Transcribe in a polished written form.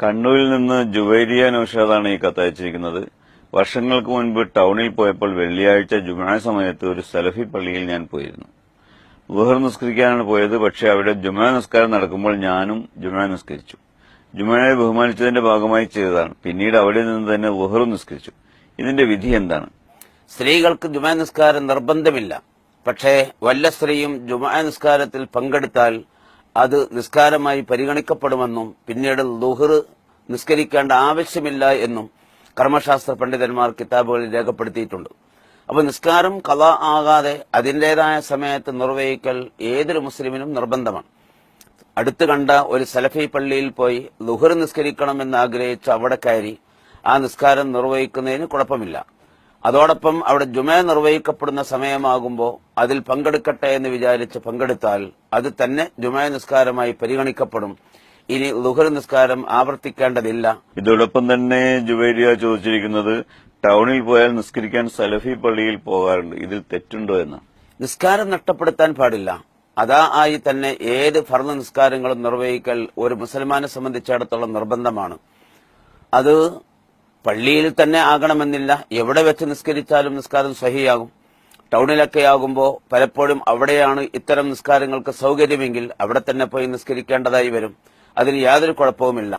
കണ്ണൂരിൽ നിന്ന് ജുവൈരിയ നൌഷാദാണ് ഈ കത്തയച്ചിരിക്കുന്നത്. വർഷങ്ങൾക്ക് മുൻപ് ടൌണിൽ പോയപ്പോൾ വെള്ളിയാഴ്ച ജുമുഅ സമയത്ത് ഒരു സലഫി പള്ളിയിൽ ഞാൻ പോയിരുന്നു. ളുഹർ നിസ്കരിക്കാനാണ് പോയത്. പക്ഷേ അവിടെ ജുമുഅ നിസ്കാരം നടക്കുമ്പോൾ ഞാനും ജുമുഅ നിസ്കരിച്ചു. ജുമുഅയെ ബഹുമാനിച്ചതിന്റെ ഭാഗമായി ചെയ്തതാണ്. പിന്നീട് അവിടെ നിന്ന് തന്നെ ളുഹർ നിസ്കരിച്ചു. ഇതിന്റെ വിധി എന്താണ്? സ്ത്രീകൾക്ക് ജുമുഅ നിസ്കാരം നിർബന്ധമില്ല. പക്ഷേ വല്ല സ്ത്രീയും ജുമുഅ നിസ്കാരത്തിൽ പങ്കെടുത്താൽ അത് നിസ്കാരമായി പരിഗണിക്കപ്പെടുമെന്നും പിന്നീട് ളുഹർ നിസ്കരിക്കേണ്ട ആവശ്യമില്ല എന്നും കർമ്മശാസ്ത്ര പണ്ഡിതന്മാർ കിതാബുകളിൽ രേഖപ്പെടുത്തിയിട്ടുണ്ട്. അപ്പോൾ നിസ്കാരം ഖളാ ആകാതെ അതിൻ്റെതായ സമയത്ത് നിർവഹിക്കൽ ഏതൊരു മുസ്ലിമിനും നിർബന്ധമാണ്. അടുത്ത് കണ്ട ഒരു സലഫി പള്ളിയിൽ പോയി ളുഹർ നിസ്കരിക്കണമെന്ന് ആഗ്രഹിച്ച് അവിടെ കയറി ആ നിസ്കാരം നിർവഹിക്കുന്നതിന് കുഴപ്പമില്ല. അതോടൊപ്പം അവിടെ ജുമുഅ നിർവഹിക്കപ്പെടുന്ന സമയമാകുമ്പോൾ അതിൽ പങ്കെടുക്കട്ടെ എന്ന് വിചാരിച്ച് പങ്കെടുത്താൽ അത് തന്നെ ജുമുഅ നിസ്കാരമായി പരിഗണിക്കപ്പെടും. ഇനി ളുഹർ നിസ്കാരം ആവർത്തിക്കേണ്ടതില്ല. ഇതോടൊപ്പം തന്നെ ജുവൈരിയ ചോദിച്ചിരിക്കുന്നത്, ടൌണിൽ പോയാൽ നിസ്കരിക്കാൻ സലഫി പള്ളിയിൽ പോകാറുണ്ട്, ഇതിൽ തെറ്റുണ്ടോ എന്ന്. നിസ്കാരം നഷ്ടപ്പെടുത്താൻ പാടില്ല. അതാ ആയി തന്നെ ഏത് ഫർദ് നിസ്കാരങ്ങളും നിർവഹിക്കൽ ഒരു മുസൽമാനെ സംബന്ധിച്ചിടത്തോളം നിർബന്ധമാണ്. അത് പള്ളിയിൽ തന്നെ ആകണമെന്നില്ല. എവിടെ വെച്ച് നിസ്കരിച്ചാലും നിസ്കാരം സ്വഹിയാകും. ടൌണിലൊക്കെ ആകുമ്പോൾ പലപ്പോഴും അവിടെയാണ് ഇത്തരം നിസ്കാരങ്ങൾക്ക് സൗകര്യമെങ്കിൽ അവിടെ തന്നെ പോയി നിസ്കരിക്കേണ്ടതായി വരും. അതിന് യാതൊരു കുഴപ്പവുമില്ല.